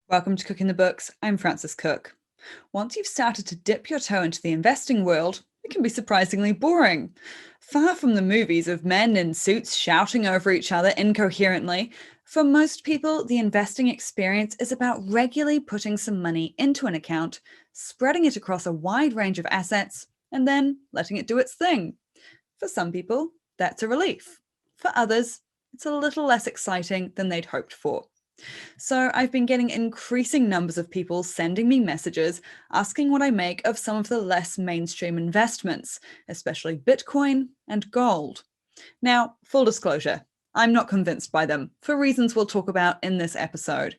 Welcome to Cooking the Books. I'm Frances Cook. Once you've started to dip your toe into the investing world, it can be surprisingly boring. Far from the movies of men in suits shouting over each other incoherently, for most people, the investing experience is about regularly putting some money into an account, spreading it across a wide range of assets, and then letting it do its thing. For some people, that's a relief. For others, it's a little less exciting than they'd hoped for. So I've been getting increasing numbers of people sending me messages asking what I make of some of the less mainstream investments, especially Bitcoin and gold. Now, full disclosure, I'm not convinced by them for reasons we'll talk about in this episode.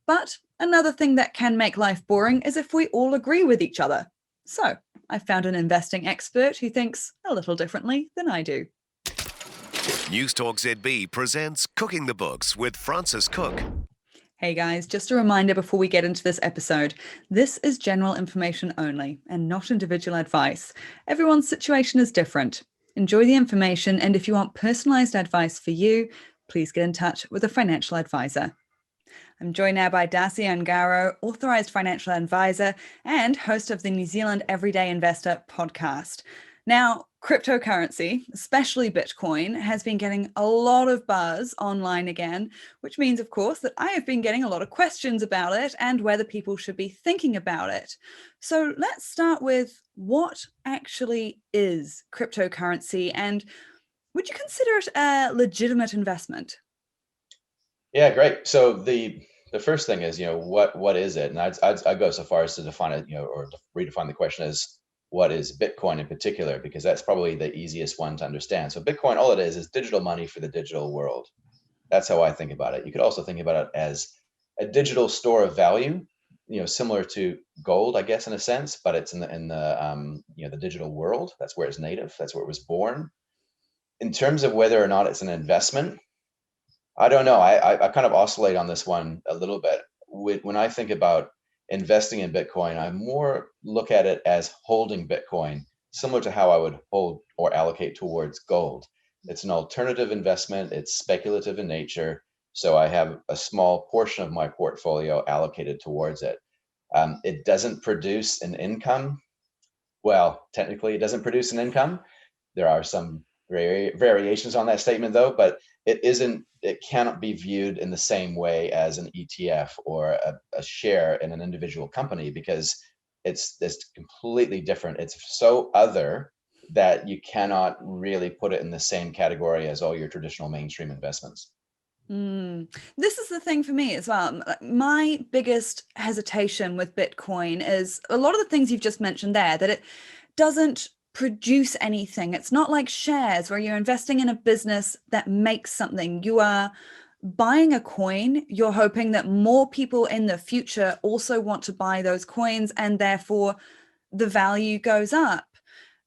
But another thing that can make life boring is if we all agree with each other. So I found an investing expert who thinks a little differently than I do. News Talk ZB presents Cooking the Books with Frances Cook. Hey guys, just a reminder before we get into this episode. This is general information only and not individual advice. Everyone's situation is different. Enjoy the information, and if you want personalized advice for you, please get in touch with a financial advisor. I'm joined now by Darcy Angaro, authorized financial advisor and host of the New Zealand Everyday Investor podcast. Now, cryptocurrency, especially Bitcoin, has been getting a lot of buzz online again, which means, of course, that I have been getting a lot of questions about it and whether people should be thinking about it. So let's start with what actually is cryptocurrency, and would you consider it a legitimate investment? Yeah, great. So the first thing is, what is it? And I'd go so far as to define it, or to redefine the question as what is Bitcoin in particular, because that's probably the easiest one to understand. So Bitcoin, all it is digital money for the digital world. That's how I think about it. You could also think about it as a digital store of value, similar to gold, I guess, in a sense, but it's in the the digital world. That's where it's native. That's where it was born. In terms of whether or not it's an investment, I don't know. I kind of oscillate on this one a little bit. When I think about investing in Bitcoin, I more look at it as holding Bitcoin, similar to how I would hold or allocate towards gold. It's an alternative investment. It's speculative in nature. So I have a small portion of my portfolio allocated towards it. It doesn't produce an income. Well, technically, it doesn't produce an income. There are some variations on that statement, though, but it cannot be viewed in the same way as an ETF or a share in an individual company, because it's completely different. It's so other that you cannot really put it in the same category as all your traditional mainstream investments. This is the thing for me as well. My biggest hesitation with Bitcoin is a lot of the things you've just mentioned there, that it doesn't produce anything. It's not like shares where you're investing in a business that makes something. You are buying a coin, you're hoping that more people in the future also want to buy those coins, and therefore the value goes up.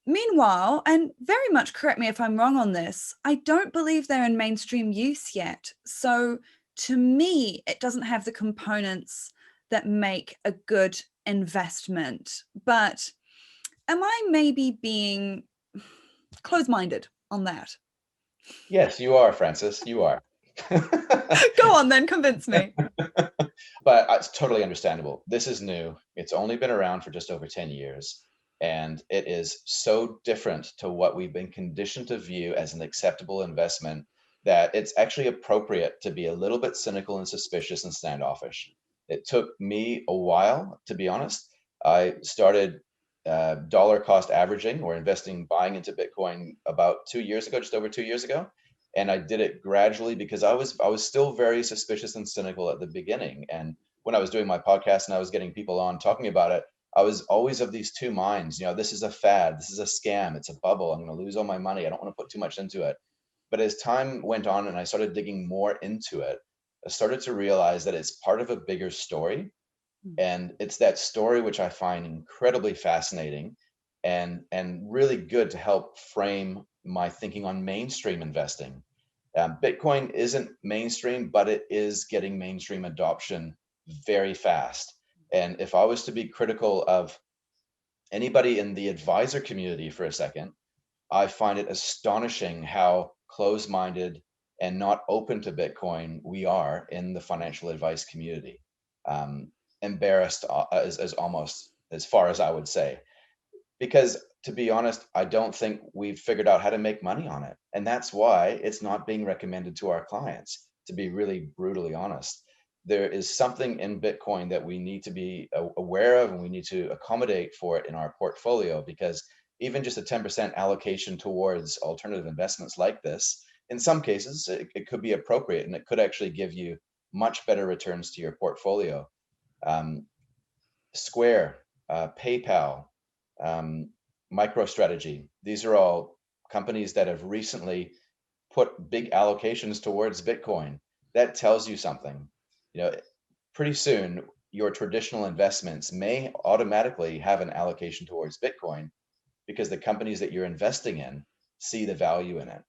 Meanwhile, and very much correct me if I'm wrong on this, I don't believe they're in mainstream use yet. So to me, it doesn't have the components that make a good investment. But am I maybe being closed-minded on that? Yes, you are, Francis. You are. Go on then, convince me. But it's totally understandable. This is new. It's only been around for just over 10 years. And it is so different to what we've been conditioned to view as an acceptable investment that it's actually appropriate to be a little bit cynical and suspicious and standoffish. It took me a while, to be honest. I started dollar cost averaging or investing, buying into Bitcoin about 2 years ago, just over 2 years ago. And I did it gradually because I was still very suspicious and cynical at the beginning. And when I was doing my podcast and I was getting people on talking about it, I was always of these two minds. This is a fad, this is a scam, it's a bubble. I'm going to lose all my money. I don't want to put too much into it. But as time went on and I started digging more into it, I started to realize that it's part of a bigger story. And it's that story which I find incredibly fascinating and really good to help frame my thinking on mainstream investing. Bitcoin isn't mainstream, but it is getting mainstream adoption very fast. And if I was to be critical of anybody in the advisor community for a second, I find it astonishing how close-minded and not open to Bitcoin we are in the financial advice community. embarrassed as almost as far as I would say, because to be honest, I don't think we've figured out how to make money on it. And that's why it's not being recommended to our clients, to be really brutally honest. There is something in Bitcoin that we need to be aware of, and we need to accommodate for it in our portfolio, because even just a 10% allocation towards alternative investments like this, in some cases, it could be appropriate, and it could actually give you much better returns to your portfolio. Um, Square, PayPal, um, MicroStrategy. These are all companies that have recently put big allocations towards Bitcoin. That tells you something. You know, pretty soon your traditional investments may automatically have an allocation towards Bitcoin because the companies that you're investing in see the value in it.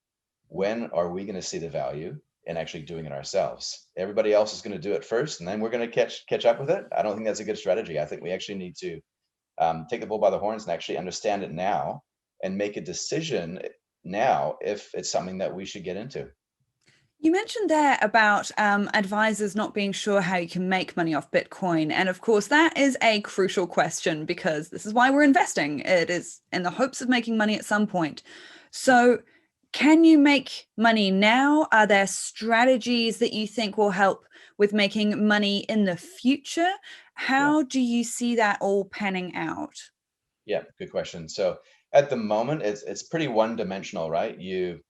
When are we going to see the value in actually doing it ourselves? Everybody else is going to do it first, and then we're going to catch up with it. I don't think that's a good strategy. I think we actually need to take the bull by the horns and actually understand it now and make a decision now if it's something that we should get into. You mentioned there about advisors not being sure how you can make money off Bitcoin. And of course, that is a crucial question because this is why we're investing. It is in the hopes of making money at some point. So, can you make money now? Are there strategies that you think will help with making money in the future? Yeah. How do you see that all panning out? Yeah, good question. So at the moment, it's pretty one dimensional, right? You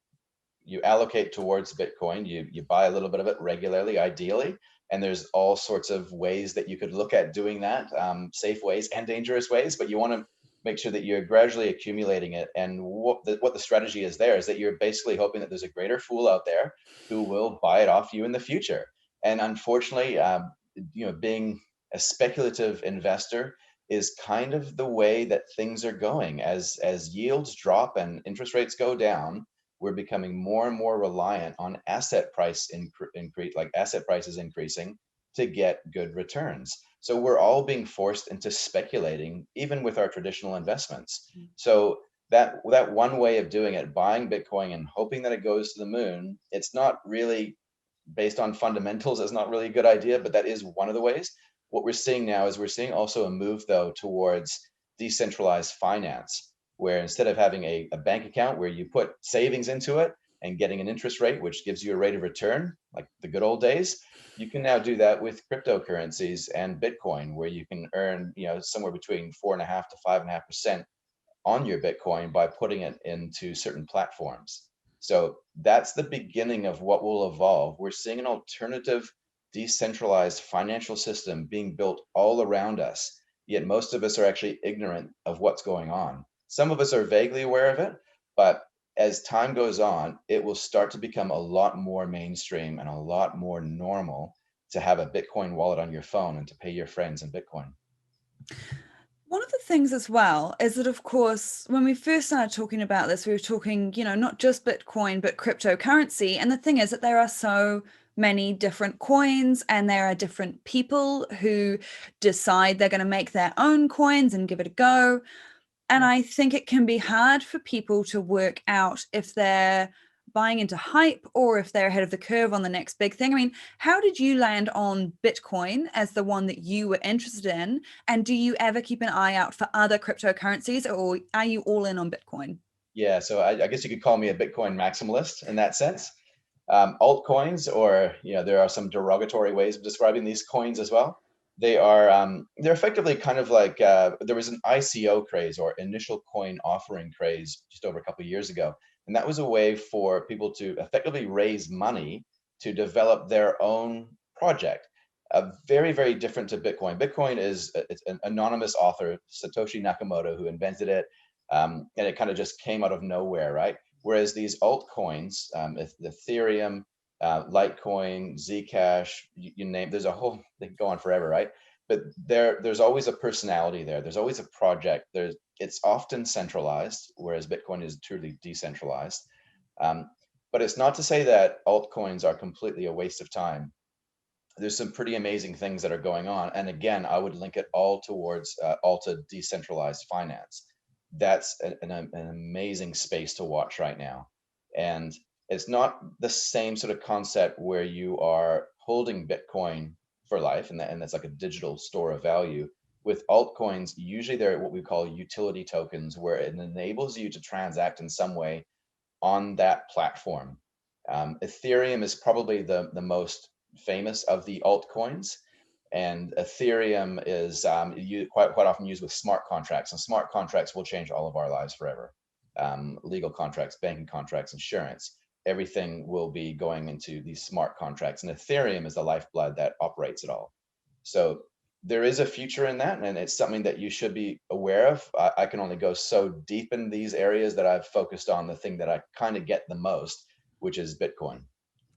allocate towards Bitcoin, you buy a little bit of it regularly, ideally, and there's all sorts of ways that you could look at doing that, safe ways and dangerous ways, but you want to make sure that you're gradually accumulating it. And what the strategy is there is that you're basically hoping that there's a greater fool out there who will buy it off you in the future. And unfortunately, being a speculative investor is kind of the way that things are going. As yields drop and interest rates go down, we're becoming more and more reliant on asset increase, like asset prices increasing to get good returns. So we're all being forced into speculating, even with our traditional investments. So that one way of doing it, buying Bitcoin and hoping that it goes to the moon, it's not really based on fundamentals. It's not really a good idea, but that is one of the ways. What we're seeing now is we're seeing also a move though towards decentralized finance, where instead of having a bank account where you put savings into it and getting an interest rate, which gives you a rate of return, like the good old days, you can now do that with cryptocurrencies and Bitcoin, where you can earn, somewhere between 4.5 to 5.5% on your Bitcoin by putting it into certain platforms. So that's the beginning of what will evolve. We're seeing an alternative, decentralized financial system being built all around us, yet most of us are actually ignorant of what's going on. Some of us are vaguely aware of it, but as time goes on, it will start to become a lot more mainstream and a lot more normal to have a Bitcoin wallet on your phone and to pay your friends in Bitcoin. One of the things as well is that, of course, when we first started talking about this, we were talking, not just Bitcoin, but cryptocurrency. And the thing is that there are so many different coins, and there are different people who decide they're going to make their own coins and give it a go. And Yeah. I think it can be hard for people to work out if they're buying into hype or if they're ahead of the curve on the next big thing. I mean, how did you land on Bitcoin as the one that you were interested in? And do you ever keep an eye out for other cryptocurrencies, or are you all in on Bitcoin? Yeah, so I guess you could call me a Bitcoin maximalist in that sense. Altcoins, or there are some derogatory ways of describing these coins as well. They're effectively kind of like there was an ICO craze, or initial coin offering craze, just over a couple of years ago, and that was a way for people to effectively raise money to develop their own project. Very, very different to Bitcoin. Bitcoin is it's an anonymous author, Satoshi Nakamoto, who invented it, and it kind of just came out of nowhere, right? Whereas these altcoins, Ethereum, Litecoin, Zcash, you name, there's a whole, they can go on forever, right? But there's always a personality there. There's always a project. It's often centralized, whereas Bitcoin is truly decentralized. Um, but it's not to say that altcoins are completely a waste of time. There's some pretty amazing things that are going on. And again, I would link it all towards all to decentralized finance. That's an amazing space to watch right now. And it's not the same sort of concept where you are holding Bitcoin for life, and that's like a digital store of value. With altcoins, usually they're what we call utility tokens, where it enables you to transact in some way on that platform. Ethereum is probably the most famous of the altcoins, and Ethereum is quite often used with smart contracts, and smart contracts will change all of our lives forever. Legal contracts, banking contracts, insurance, everything will be going into these smart contracts, and Ethereum is the lifeblood that operates it all. So there is a future in that, and it's something that you should be aware of. I can only go so deep in these areas that I've focused on the thing that I kind of get the most, which is Bitcoin.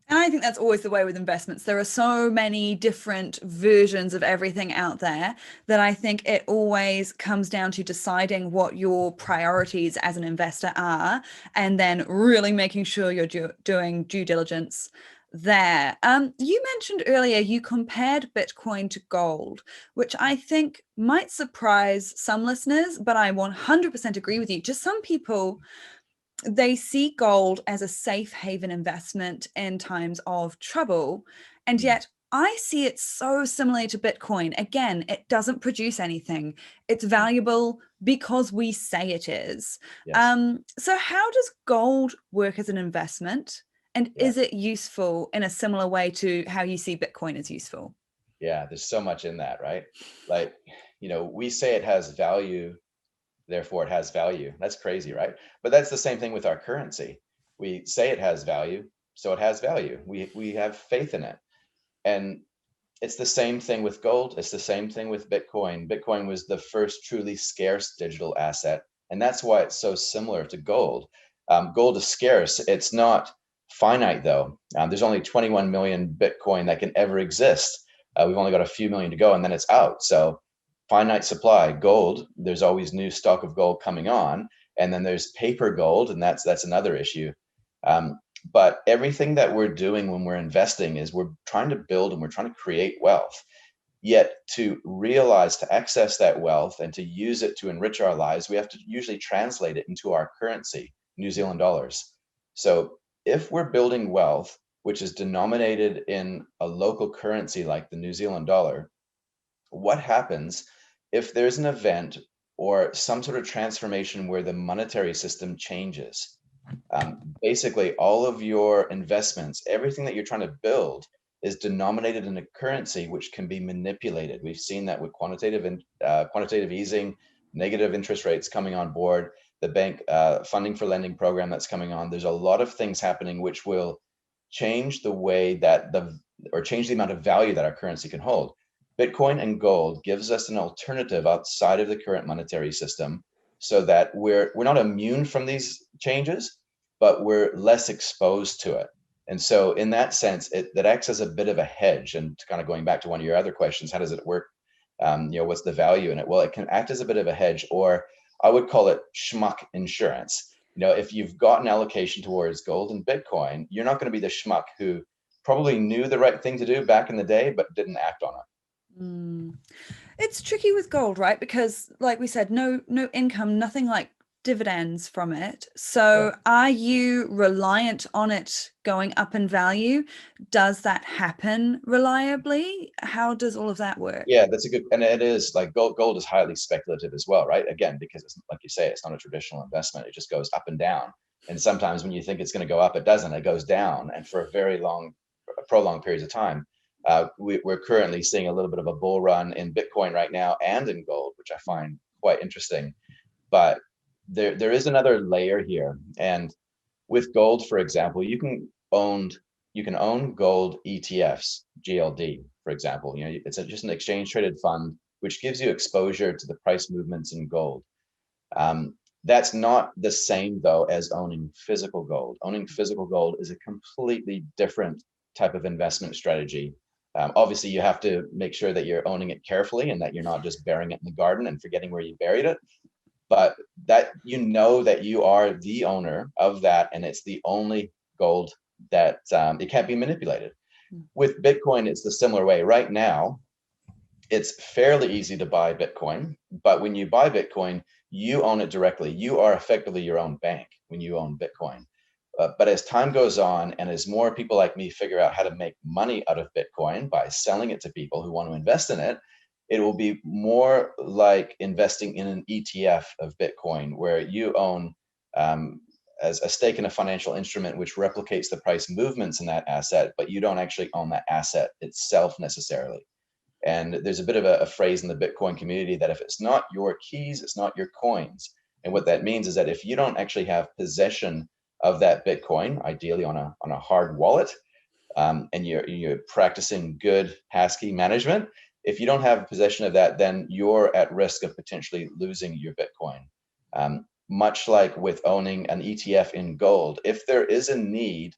And I think that's always the way with investments. There are so many different versions of everything out there that I think it always comes down to deciding what your priorities as an investor are, and then really making sure you're doing due diligence there. You mentioned earlier you compared Bitcoin to gold, which I think might surprise some listeners, but I 100% agree with you. Just some people, they see gold as a safe haven investment in times of trouble. And Mm. yet I see it so similarly to Bitcoin. Again, it doesn't produce anything. It's Yeah. valuable because we say it is. Yes. So how does gold work as an investment? And Yeah. is it useful in a similar way to how you see Bitcoin as useful? Yeah. There's so much in that, right? Like, we say it has value, therefore it has value. That's crazy, right? But that's the same thing with our currency. We say it has value, so it has value. We have faith in it. And it's the same thing with gold. It's the same thing with Bitcoin. Bitcoin was the first truly scarce digital asset, and that's why it's so similar to gold. Gold is scarce. It's not finite, though. There's only 21 million Bitcoin that can ever exist. We've only got a few million to go, and then it's out. So finite supply. Gold, there's always new stock of gold coming on, and then there's paper gold, and that's another issue. But everything that we're doing when we're investing is we're trying to build and we're trying to create wealth. Yet to realize, to access that wealth and to use it to enrich our lives, we have to usually translate it into our currency, New Zealand dollars. So if we're building wealth, which is denominated in a local currency like the New Zealand dollar, what happens if there's an event or some sort of transformation where the monetary system changes? Basically, all of your investments, everything that you're trying to build, is denominated in a currency which can be manipulated. We've seen that with quantitative easing, negative interest rates coming on board, the bank funding for lending program that's coming on. There's a lot of things happening which will change the way that change the amount of value that our currency can hold. Bitcoin and gold gives us an alternative outside of the current monetary system, so that we're not immune from these changes, but we're less exposed to it. And so in that sense, that acts as a bit of a hedge. And kind of going back to one of your other questions, how does it work? What's the value in it? Well, it can act as a bit of a hedge, or I would call it schmuck insurance. If you've got an allocation towards gold and Bitcoin, you're not going to be the schmuck who probably knew the right thing to do back in the day, but didn't act on it. Mm. It's tricky with gold, right? Because like we said, no income, nothing like dividends from it. Yeah. So are you reliant on it going up in value? Does that happen reliably? How does all of that work? Yeah, that's a good, and it is like gold is highly speculative as well, right? Again, because it's like you say, it's not a traditional investment. It just goes up and down. And sometimes when you think it's going to go up, it doesn't. It goes down, and for a very prolonged periods of time. We're currently seeing a little bit of a bull run in Bitcoin right now and in gold, which I find quite interesting. But there is another layer here, and with gold, for example, you can own gold ETFs, GLD, for example. It's just an exchange traded fund which gives you exposure to the price movements in gold. That's not the same, though, as owning physical gold. Owning physical gold is a completely different type of investment strategy. Obviously, you have to make sure that you're owning it carefully and that you're not just burying it in the garden and forgetting where you buried it, but that that you are the owner of that, and it's the only gold that it can't be manipulated. With Bitcoin, it's the similar way. Right now, it's fairly easy to buy Bitcoin, but when you buy Bitcoin, you own it directly. You are effectively your own bank when you own Bitcoin. But as time goes on, and as more people like me figure out how to make money out of Bitcoin by selling it to people who want to invest in it, it will be more like investing in an ETF of Bitcoin, where you own um, as a stake in a financial instrument which replicates the price movements in that asset, but you don't actually own that asset itself necessarily. And there's a bit of a phrase in the Bitcoin community that if it's not your keys, it's not your coins. And what that means is that if you don't actually have possession of that Bitcoin, ideally on a hard wallet, and you're practicing good passkey management, if you don't have possession of that, then you're at risk of potentially losing your Bitcoin. Much like with owning an ETF in gold, if there is a need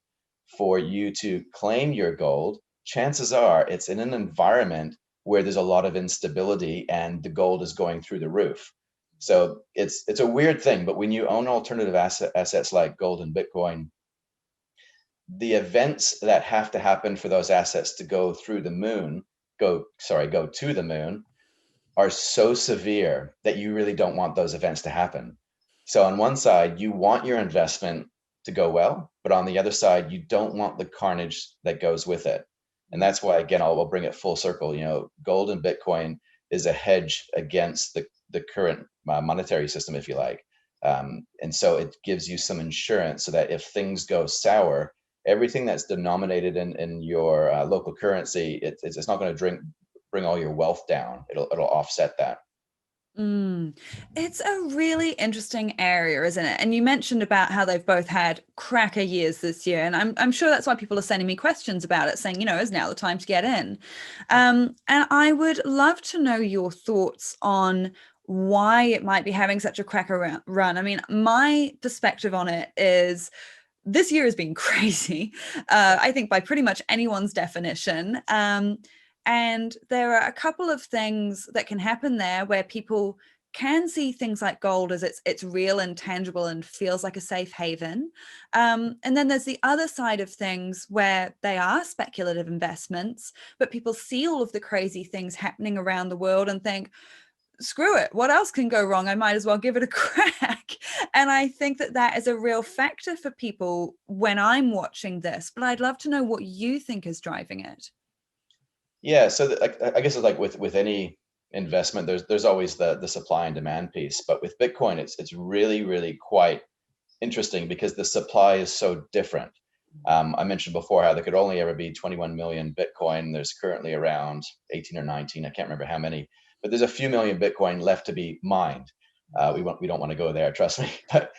for you to claim your gold, chances are it's in an environment where there's a lot of instability and the gold is going through the roof. So it's a weird thing, but when you own alternative assets like gold and Bitcoin, the events that have to happen for those assets to go through the moon, go to the moon, are so severe that you really don't want those events to happen. So on one side, you want your investment to go well, but on the other side, you don't want the carnage that goes with it. And that's why, again, I'll bring it full circle. Gold and Bitcoin is a hedge against the current monetary system, if you like. And so it gives you some insurance so that if things go sour, everything that's denominated in your local currency, it's not going to bring all your wealth down. It'll offset that. It's a really interesting area, isn't it? And you mentioned about how they've both had cracker years this year, and I'm sure that's why people are sending me questions about it, saying, is now the time to get in? And I would love to know your thoughts on why it might be having such a cracker run. I mean, my perspective on it is this year has been crazy, I think by pretty much anyone's definition. And there are a couple of things that can happen there where people can see things like gold as it's real and tangible and feels like a safe haven. And then there's the other side of things where they are speculative investments, but people see all of the crazy things happening around the world and think, screw it, what else can go wrong? I might as well give it a crack. And I think that is a real factor for people when I'm watching this, but I'd love to know what you think is driving it. Yeah, so I guess it's like with any investment, there's always the supply and demand piece. But with Bitcoin, it's really quite interesting because the supply is so different. I mentioned before how there could only ever be 21 million Bitcoin. There's currently around 18 or 19. I can't remember how many, but there's a few million Bitcoin left to be mined. We don't want to go there, trust me. But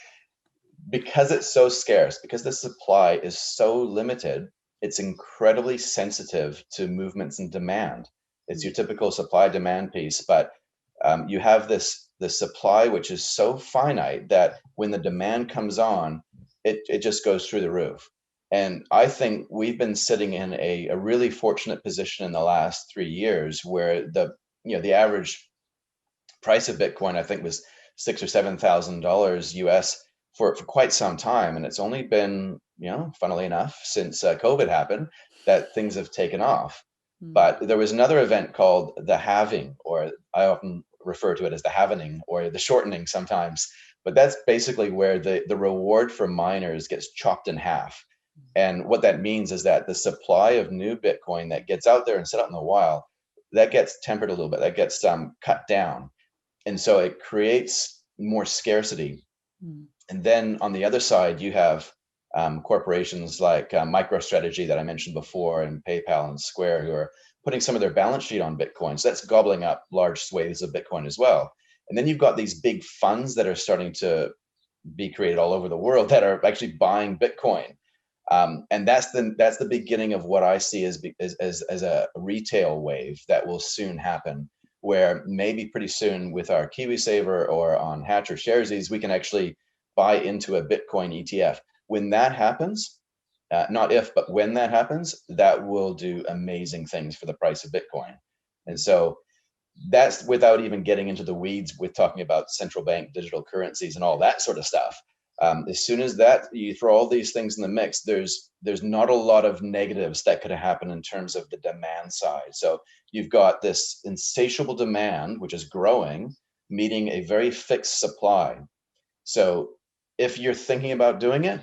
because it's so scarce, because the supply is so limited, it's incredibly sensitive to movements in demand. It's your typical supply demand piece, but you have the supply which is so finite that when the demand comes on, it just goes through the roof. And I think we've been sitting in a really fortunate position in the last 3 years where the average price of Bitcoin, I think, was $6,000 or $7,000 US for quite some time. And it's only been, funnily enough, since COVID happened, that things have taken off. But there was another event called the halving, or I often refer to it as the halvening or the shortening sometimes. But that's basically where the reward for miners gets chopped in half. And what that means is that the supply of new Bitcoin that gets out there and set out in the wild, that gets tempered a little bit, that gets cut down. And so it creates more scarcity. And then on the other side, you have corporations like MicroStrategy that I mentioned before, and PayPal and Square, who are putting some of their balance sheet on Bitcoin. So that's gobbling up large swathes of Bitcoin as well. And then you've got these big funds that are starting to be created all over the world that are actually buying Bitcoin. And that's the beginning of what I see as a retail wave that will soon happen, where maybe pretty soon with our KiwiSaver or on Hatch or Sharesies, we can actually buy into a Bitcoin ETF. When that happens, not if, but when that happens, that will do amazing things for the price of Bitcoin. And so that's without even getting into the weeds with talking about central bank digital currencies and all that sort of stuff. As soon as that you throw all these things in the mix, there's not a lot of negatives that could happen in terms of the demand side. So you've got this insatiable demand, which is growing, meeting a very fixed supply. So if you're thinking about doing it,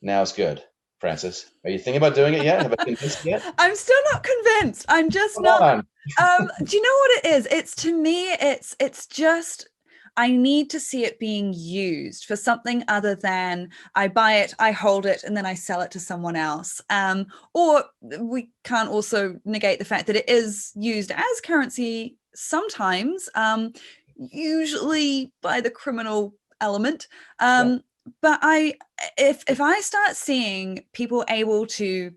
Now it's good. Francis, are you thinking about doing it yet? Have I convinced you yet? I'm still not convinced. I'm just Come not. on. Do you know what it is? It's to me, it's just I need to see it being used for something other than I buy it, I hold it, and then I sell it to someone else. Or we can't also negate the fact that it is used as currency sometimes, usually by the criminal element. Yeah. But if I start seeing people able to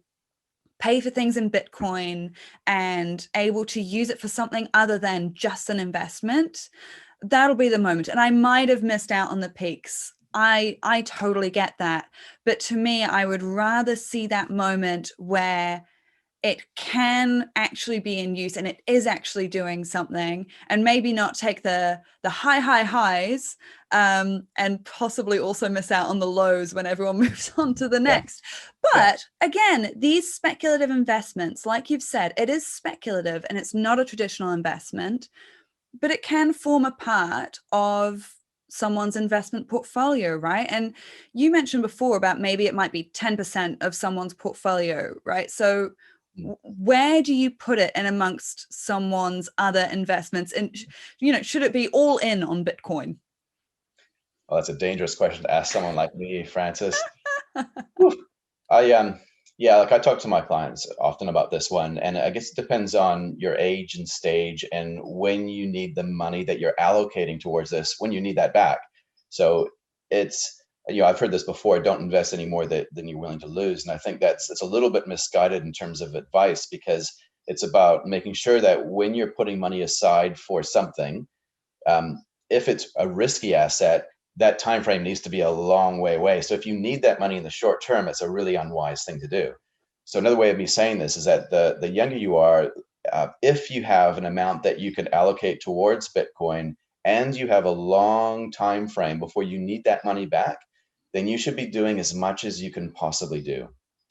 pay for things in Bitcoin and able to use it for something other than just an investment, that'll be the moment. And I might have missed out on the peaks. I totally get that. But to me, I would rather see that moment where it can actually be in use and it is actually doing something, and maybe not take the high highs, and possibly also miss out on the lows when everyone moves on to the Yeah. next. Yeah. But again, these speculative investments, like you've said, it is speculative and it's not a traditional investment, but it can form a part of someone's investment portfolio, right? And you mentioned before about maybe it might be 10% of someone's portfolio, right? So Mm. where do you put it in amongst someone's other investments? And should it be all in on Bitcoin? Well, that's a dangerous question to ask someone like me, Francis. Whew. I yeah, like I talk to my clients often about this one, and I guess it depends on your age and stage and when you need the money that you're allocating towards this, when you need that back. So it's, I've heard this before, don't invest any more than you're willing to lose. And I think it's a little bit misguided in terms of advice, because it's about making sure that when you're putting money aside for something, if it's a risky asset, that time frame needs to be a long way away. So if you need that money in the short term, it's a really unwise thing to do. So another way of me saying this is that the younger you are, if you have an amount that you can allocate towards Bitcoin and you have a long time frame before you need that money back, then you should be doing as much as you can possibly do.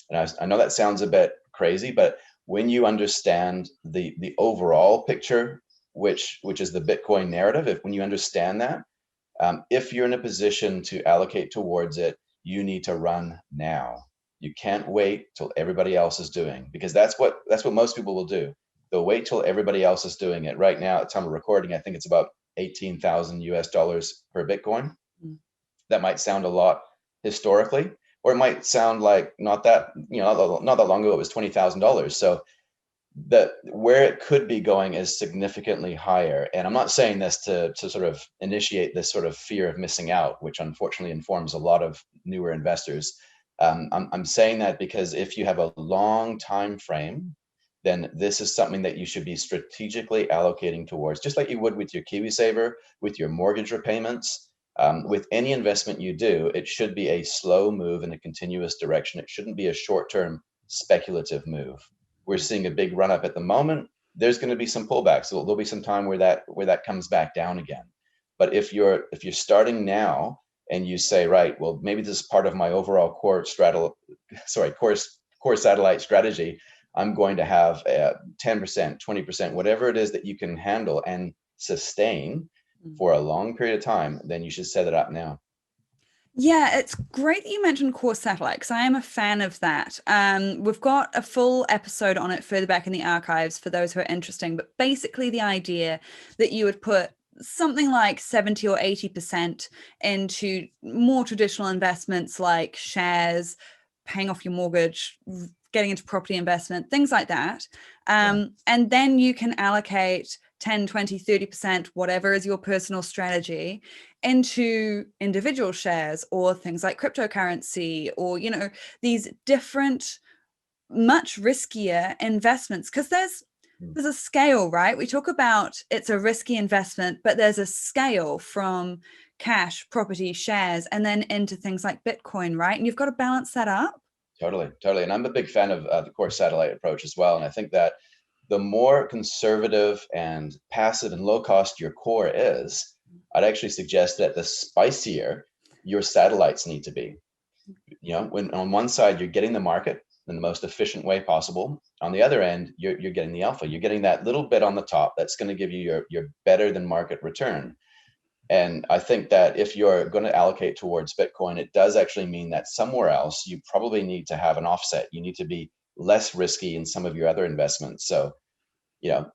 And I know that sounds a bit crazy, but when you understand the overall picture, which is the Bitcoin narrative, when you understand that, if you're in a position to allocate towards it, you need to run now. You can't wait till everybody else is doing, because that's what most people will do. They'll wait till everybody else is doing it. Right now, at the time of recording, I think it's about 18,000 US dollars per Bitcoin. Mm. That might sound a lot historically, or it might sound like not that, not that long ago it was $20,000. So that where it could be going is significantly higher. And I'm not saying this to sort of initiate this sort of fear of missing out, which unfortunately informs a lot of newer investors. I'm saying that because if you have a long time frame, then this is something that you should be strategically allocating towards, just like you would with your KiwiSaver, with your mortgage repayments. With any investment you do, it should be a slow move in a continuous direction. It shouldn't be a short-term speculative move. We're seeing a big run up at the moment. There's going to be some pullbacks. So there'll be some time where that comes back down again. But if you're starting now and you say, right, well, maybe this is part of my overall core satellite strategy, I'm going to have 10%, 20%, whatever it is that you can handle and sustain for a long period of time, then you should set it up now. Yeah, it's great that you mentioned Core Satellite, because I am a fan of that. We've got a full episode on it further back in the archives for those who are interested. But basically, the idea that you would put something like 70 or 80% into more traditional investments like shares, paying off your mortgage, getting into property investment, things like that. And then you can allocate 10, 20, 30%, whatever is your personal strategy, into individual shares or things like cryptocurrency, or these different, much riskier investments, because there's a scale, right? We talk about it's a risky investment, but there's a scale from cash, property, shares, and then into things like Bitcoin, right? And you've got to balance that up. Totally. And I'm a big fan of the core satellite approach as well. And I think that the more conservative and passive and low cost your core is, I'd actually suggest that the spicier your satellites need to be. When on one side you're getting the market in the most efficient way possible, on the other end you're getting the alpha. You're getting that little bit on the top that's going to give you your better than market return. And I think that if you're going to allocate towards Bitcoin, it does actually mean that somewhere else you probably need to have an offset. You need to be less risky in some of your other investments. So,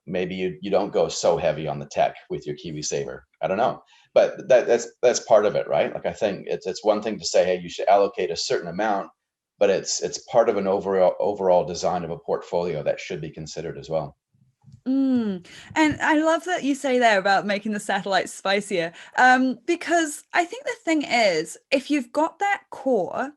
maybe you don't go so heavy on the tech with your KiwiSaver. I don't know, but that's part of it, right? Like, I think it's one thing to say, hey, you should allocate a certain amount, but it's part of an overall design of a portfolio that should be considered as well. And I love that you say there about making the satellites spicier, because I think the thing is, if you've got that core,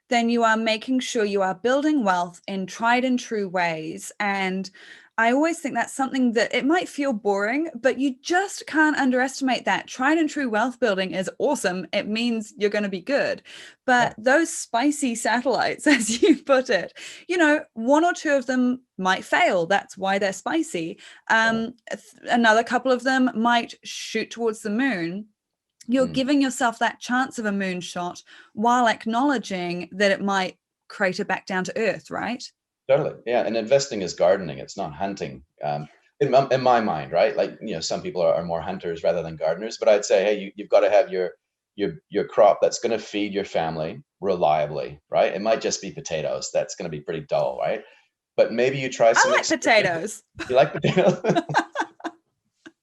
then you are making sure you are building wealth in tried and true ways. And I always think that's something that it might feel boring, but you just can't underestimate that. Tried and true wealth building is awesome. It means you're going to be good. Yeah, But those spicy satellites, as you put it, one or two of them might fail. That's why they're spicy. yeah. Another couple of them might shoot towards the moon. You're Mm. giving yourself that chance of a moonshot while acknowledging that it might crater back down to earth, right? Totally. Yeah. And investing is gardening. It's not hunting. In my mind, right? Like, some people are more hunters rather than gardeners, but I'd say, hey, you've got to have your crop that's going to feed your family reliably, right? It might just be potatoes. That's going to be pretty dull, right? But maybe you try I some like potatoes. you like potatoes,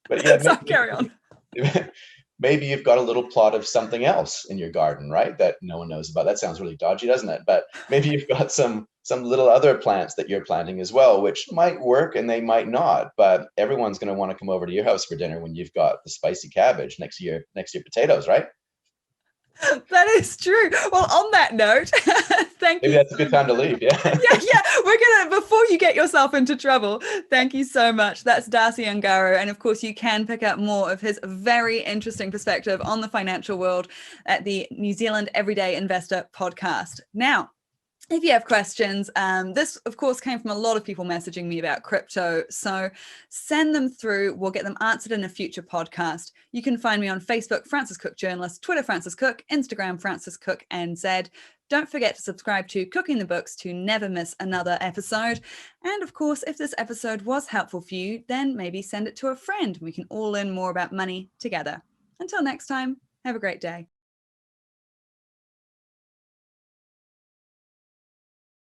but yeah, So carry on. maybe you've got a little plot of something else in your garden, right? That no one knows about. That sounds really dodgy, doesn't it? But maybe you've got some little other plants that you're planting as well, which might work and they might not. But everyone's going to want to come over to your house for dinner when you've got the spicy cabbage next to your potatoes, right? That is true. Well, on that note, thank Maybe you that's a so good time to much. leave. Yeah. Yeah, before you get yourself into trouble, thank you so much. That's Darcy Ungaro. And of course, you can pick up more of his very interesting perspective on the financial world at the New Zealand Everyday Investor podcast. Now, if you have questions, this of course came from a lot of people messaging me about crypto, so send them through. We'll get them answered in a future podcast. You can find me on Facebook, Francis Cook Journalist, Twitter, Francis Cook, Instagram, Francis Cook NZ. Don't forget to subscribe to Cooking the Books to never miss another episode. And of course, if this episode was helpful for you, then maybe send it to a friend. We can all learn more about money together. Until next time, have a great day.